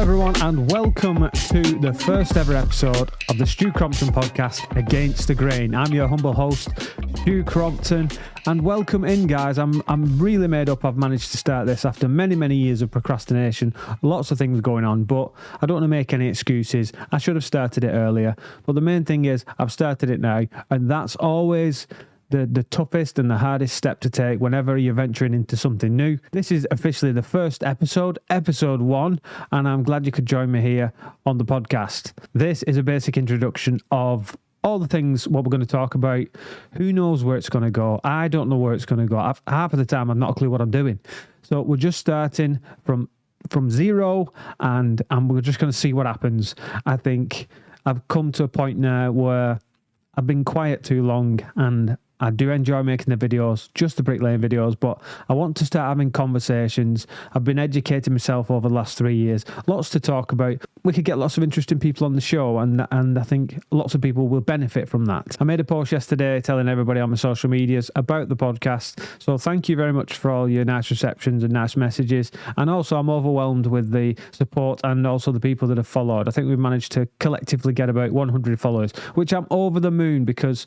everyone, and welcome to the first ever episode of the Stu Crompton podcast, Against the Grain. I'm your humble host, Stu Crompton, and welcome in, guys. I'm really made up. I've managed to start this after many years of procrastination. Lots of things going on, but I don't want to make any excuses. I should have started it earlier, but the main thing is I've started it now, and that's always the toughest and the hardest step to take whenever you're venturing into something new. This is officially the first episode 1, and I'm glad you could join me here on the podcast. This is a basic introduction of all the things, what we're going to talk about. Who knows where it's going to go? I don't know where it's going to go. Half of the time, I've not a clue what I'm doing. So we're just starting from zero, and we're just going to see what happens. I think I've come to a point now where I've been quiet too long, and I do enjoy making the videos, just the bricklaying videos, but I want to start having conversations. I've been educating myself over the last 3 years. Lots to talk about. We could get lots of interesting people on the show, and I think lots of people will benefit from that. I made a post yesterday telling everybody on my social medias about the podcast, so thank you very much for all your nice receptions and nice messages. And also, I'm overwhelmed with the support and also the people that have followed. I think we've managed to collectively get about 100 followers, which I'm over the moon because,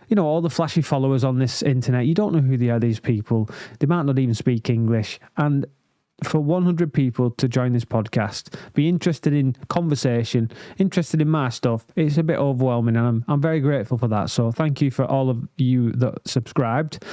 you know, all the flashy followers on this internet, you don't know who they are, these people. They might not even speak English. And for 100 people to join this podcast, be interested in conversation, interested in my stuff, it's a bit overwhelming, and I'm very grateful for that. So thank you for all of you that subscribed.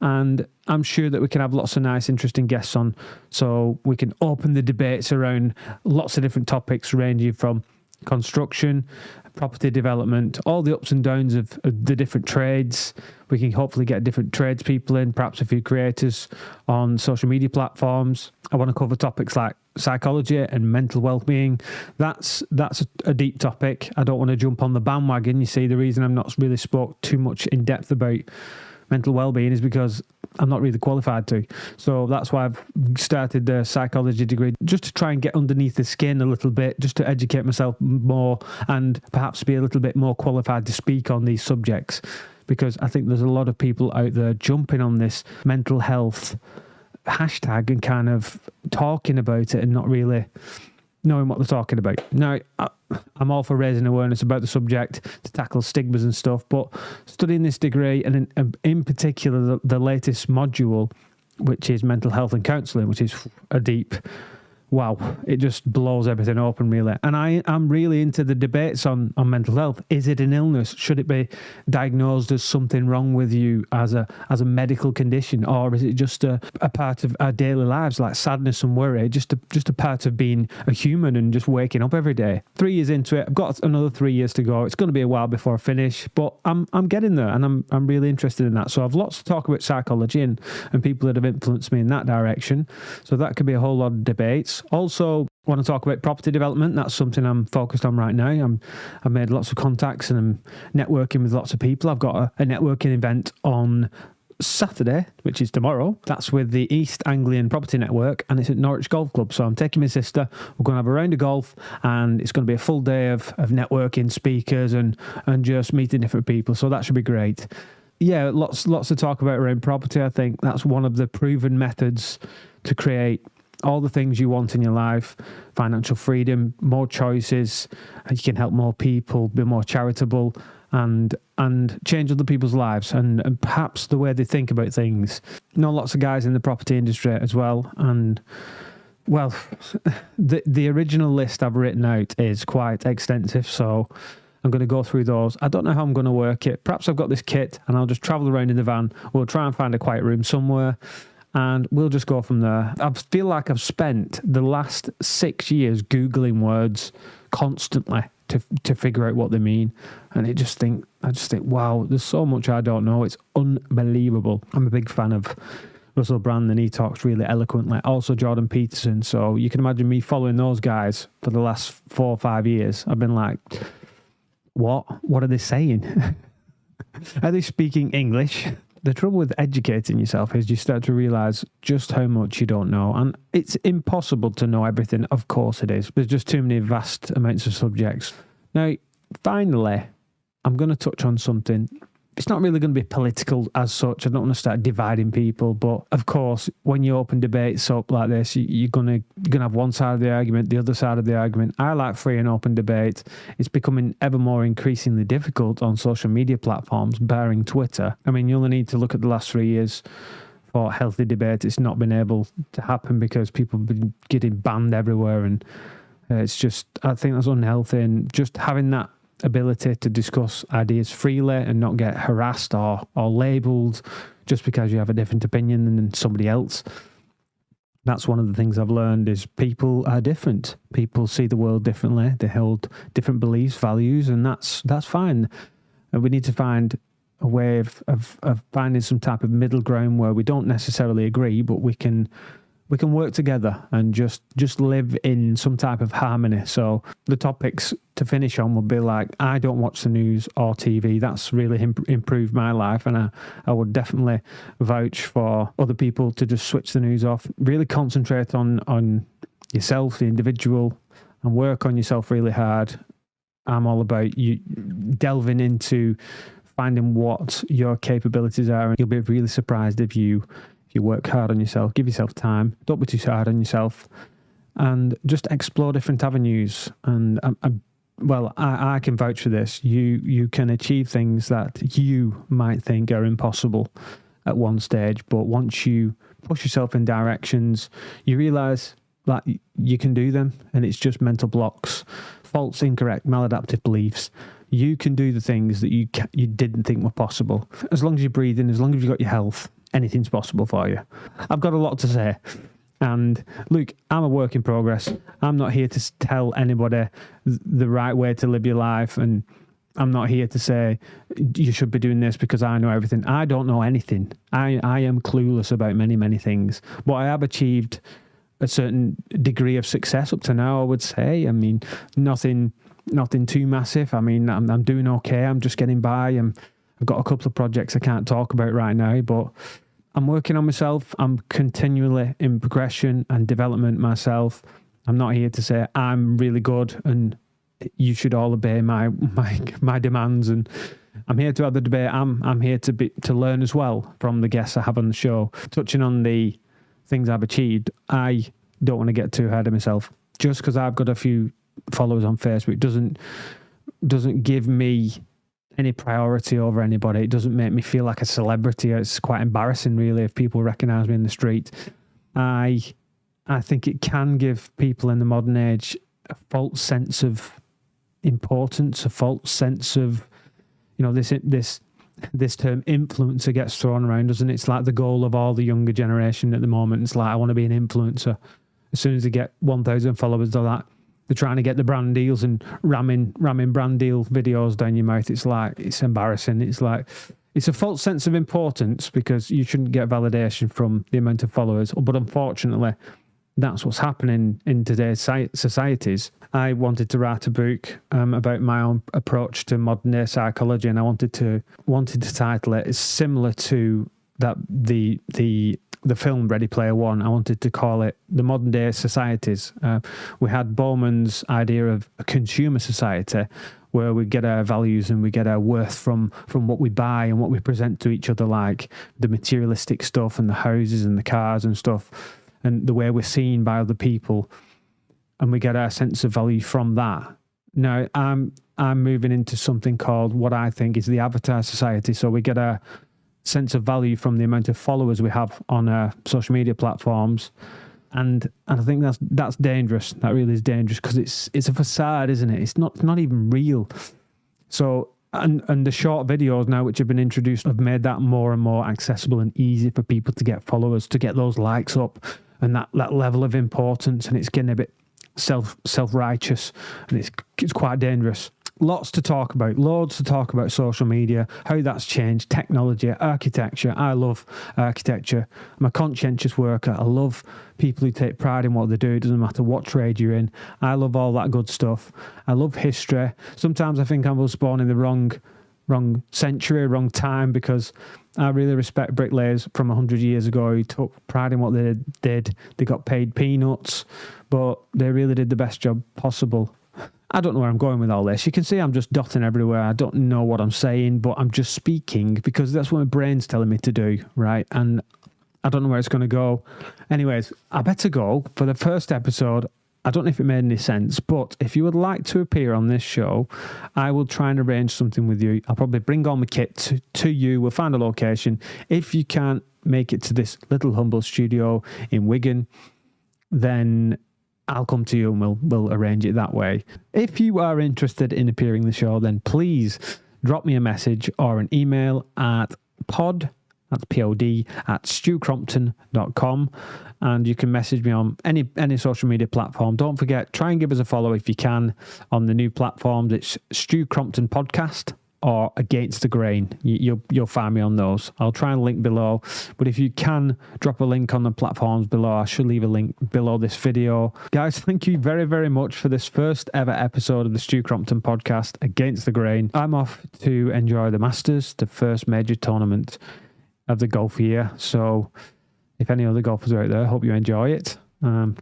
And I'm sure that we can have lots of nice, interesting guests on, so we can open the debates around lots of different topics, ranging from construction, property development, all the ups and downs of the different trades. We can hopefully get different tradespeople in, perhaps a few creators on social media platforms. I want to cover topics like psychology and mental well-being. That's a deep topic. I don't want to jump on the bandwagon. You see, the reason I'm not really spoke too much in depth about mental well-being is because I'm not really qualified to. So that's why I've started the psychology degree, just to try and get underneath the skin a little bit, just to educate myself more and perhaps be a little bit more qualified to speak on these subjects. Because I think there's a lot of people out there jumping on this mental health hashtag and kind of talking about it and not really knowing what they're talking about. Now, I'm all for raising awareness about the subject to tackle stigmas and stuff, but studying this degree, and in particular the latest module, which is mental health and counselling, which is a deep, wow, it just blows everything open, really. And I'm really into the debates on mental health. Is it an illness? Should it be diagnosed as something wrong with you as a medical condition? Or is it just a part of our daily lives, like sadness and worry, just a part of being a human and just waking up every day? 3 years into it, I've got another 3 years to go. It's going to be a while before I finish, but I'm getting there, and I'm really interested in that. So I've lots to talk about psychology and people that have influenced me in that direction. So that could be a whole lot of debates. Also, want to talk about property development. That's something I'm focused on right now. I've made lots of contacts and I'm networking with lots of people. I've got a networking event on Saturday, which is tomorrow. That's with the East Anglian Property Network, and it's at Norwich Golf Club. So I'm taking my sister. We're going to have a round of golf, and it's going to be a full day of networking, speakers, and just meeting different people. So that should be great. Yeah, lots to talk about around property. I think that's one of the proven methods to create all the things you want in your life: financial freedom, more choices, and you can help more people, be more charitable, and change other people's lives and perhaps the way they think about things. I know lots of guys in the property industry as well, and well, the original list I've written out is quite extensive, so I'm going to go through those. I don't know how I'm going to work it. Perhaps I've got this kit and I'll just travel around in the van. We'll try and find a quiet room somewhere, and we'll just go from there. I feel like I've spent the last 6 years Googling words constantly to figure out what they mean. And I just think, wow, there's so much I don't know. It's unbelievable. I'm a big fan of Russell Brand, and he talks really eloquently. Also Jordan Peterson. So you can imagine me following those guys for the last 4 or 5 years. I've been like, what are they saying? Are they speaking English? The trouble with educating yourself is you start to realise just how much you don't know. And it's impossible to know everything. Of course it is. There's just too many vast amounts of subjects. Now, finally, I'm going to touch on something it's not really going to be political as such. I don't want to start dividing people, but of course, when you open debates up like this, you're gonna have one side of the argument, the other side of the argument. I like free and open debate. It's becoming ever more increasingly difficult on social media platforms, barring Twitter. I mean, you only need to look at the last 3 years for healthy debate. It's not been able to happen because people have been getting banned everywhere, and it's just, I think that's unhealthy. And just having that ability to discuss ideas freely and not get harassed or labelled just because you have a different opinion than somebody else. That's one of the things I've learned is people are different. People see the world differently. They hold different beliefs, values, and that's fine. And we need to find a way of finding some type of middle ground where we don't necessarily agree, but we can work together and just live in some type of harmony. So the topics to finish on would be like, I don't watch the news or TV. That's really improved my life, and I would definitely vouch for other people to just switch the news off, really concentrate on yourself, the individual, and work on yourself really hard. I'm all about you delving into finding what your capabilities are, and you'll be really surprised if you work hard on yourself, give yourself time, don't be too hard on yourself, and just explore different avenues. And I can vouch for this. You can achieve things that you might think are impossible at one stage, but once you push yourself in directions, you realise that you can do them, and it's just mental blocks, false, incorrect, maladaptive beliefs. You can do the things that you didn't think were possible. As long as you're breathing, as long as you've got your health, anything's possible for you. I've got a lot to say. And look, I'm a work in progress. I'm not here to tell anybody the right way to live your life. And I'm not here to say you should be doing this because I know everything. I don't know anything. I am clueless about many, many things. But I have achieved a certain degree of success up to now, I would say. I mean, nothing too massive. I mean, I'm doing okay. I'm just getting by. I've got a couple of projects I can't talk about right now, but I'm working on myself. I'm continually in progression and development myself. I'm not here to say I'm really good and you should all obey my demands. And I'm here to have the debate. I'm here to learn as well from the guests I have on the show. Touching on the things I've achieved, I don't want to get too hard on myself. Just because I've got a few followers on Facebook doesn't give me any priority over anybody. It doesn't make me feel like a celebrity. It's quite embarrassing, really, if people recognise me in the street. I think it can give people in the modern age a false sense of importance, a false sense of, this term influencer gets thrown around, doesn't it? It's like the goal of all the younger generation at the moment. It's like, I want to be an influencer. As soon as they get 1,000 followers, they're trying to get the brand deals and ramming brand deal videos down your mouth. It's like, it's embarrassing. It's like, it's a false sense of importance because you shouldn't get validation from the amount of followers. But unfortunately, that's what's happening in today's societies. I wanted to write a book about my own approach to modern day psychology, and I wanted to title it. It's similar to that the film Ready Player One. I wanted to call it The Modern Day Societies. We had Bowman's idea of a consumer society where we get our values and we get our worth from what we buy and what we present to each other, like the materialistic stuff and the houses and the cars and stuff, and the way we're seen by other people, and we get our sense of value from that. Now, I'm moving into something called what I think is the avatar society. So we get our sense of value from the amount of followers we have on our social media platforms, and I think that's dangerous. That really is dangerous because it's a facade, isn't it? It's not even real. So and the short videos now which have been introduced have made that more and more accessible and easy for people to get followers, to get those likes up, and that level of importance, and it's getting a bit self-righteous, and it's quite dangerous. Loads to talk about social media, how that's changed, technology, architecture. I love architecture. I'm a conscientious worker. I love people who take pride in what they do. It doesn't matter what trade you're in. I love all that good stuff. I love history. Sometimes I think I was born in the wrong century, wrong time, because I really respect bricklayers from 100 years ago who took pride in what they did. They got paid peanuts, but they really did the best job possible. I don't know where I'm going with all this. You can see I'm just dotting everywhere. I don't know what I'm saying, but I'm just speaking because that's what my brain's telling me to do, right? And I don't know where it's going to go. Anyways, I better go for the first episode. I don't know if it made any sense, but if you would like to appear on this show, I will try and arrange something with you. I'll probably bring all my kit to you. We'll find a location. If you can't make it to this little humble studio in Wigan, then I'll come to you and we'll arrange it that way. If you are interested in appearing on the show, then please drop me a message or an email at pod, that's P-O-D, at stucrompton.com. And you can message me on any social media platform. Don't forget, try and give us a follow if you can on the new platforms. It's Stu Crompton Podcast or Against the Grain. You'll find me on those. I'll try and link below. But if you can drop a link on the platforms below, I should leave a link below this video. Guys, thank you very, very much for this first ever episode of the Stu Crompton Podcast, Against the Grain. I'm off to enjoy the Masters, the first major tournament of the golf year. So if any other golfers are out there, hope you enjoy it.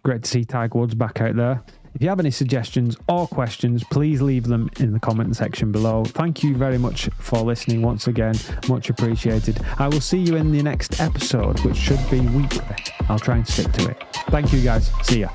Great to see Tiger Woods back out there. If you have any suggestions or questions, please leave them in the comment section below. Thank you very much for listening once again. Much appreciated. I will see you in the next episode, which should be weekly. I'll try and stick to it. Thank you guys. See ya.